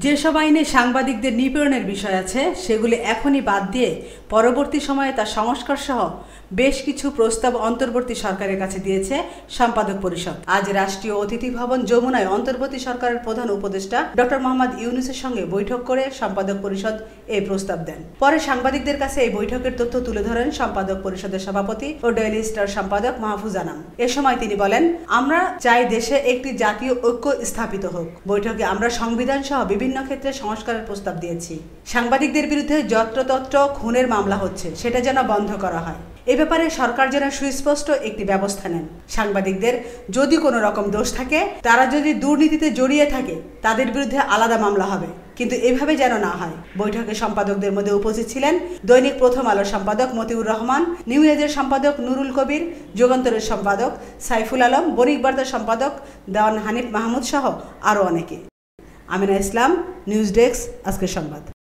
যেসব আইনে সাংবাদিকদের নিপীড়নের বিষয় আছে সেগুলি এখনই বাদ দিয়ে পরবর্তী সময়ে তার সংস্কার সহ বেশ কিছু প্রস্তাব অন্তর্বর্তী সরকারের কাছে দিয়েছে সম্পাদক পরিষদ। আজ রাষ্ট্রীয় অতিথি ভবন যমুনায় অন্তর্বর্তী সরকারের প্রধান উপদেষ্টা ডক্টর মোহাম্মদ ইউনূসের সঙ্গে বৈঠক করে সম্পাদক পরিষদ এই প্রস্তাব দেন। পরে সাংবাদিকদের কাছে এই বৈঠকের তথ্য তুলে ধরেন সম্পাদক পরিষদের সভাপতি ও ডেইলি স্টার সম্পাদক মাহফুজ আনাম। এ সময় তিনি বলেন, আমরা চাই দেশে একটি জাতীয় ঐক্য স্থাপিত হোক। বৈঠকে আমরা সংবিধান সহ বিভিন্ন ক্ষেত্রে সংস্কারের প্রস্তাব দিয়েছি। সাংবাদিকদের বিরুদ্ধে যত্রতত্র খুনের মামলা হচ্ছে, সেটা যেন বন্ধ করা হয়। এ ব্যাপারে সরকার যেন সুস্পষ্ট একটি ব্যবস্থা নেন। সাংবাদিকদের যদি কোনো রকম দোষ থাকে, তারা যদি দুর্নীতিতে জড়িয়ে থাকে, তাদের বিরুদ্ধে আলাদা মামলা হবে, কিন্তু এভাবে যেন না হয়। বৈঠকে সম্পাদকদের মধ্যে উপস্থিত ছিলেন দৈনিক প্রথম আলোর সম্পাদক মতিউর রহমান, নিউ এজের সম্পাদক নুরুল কবির, যুগান্তরের সম্পাদক সাইফুল আলম, বণিক বার্তার সম্পাদক দেওয়ান হানিফ মাহমুদ সহ আরও অনেকে। আমিনা ইসলাম, নিউজ ডেস্ক, আজকের সংবাদ।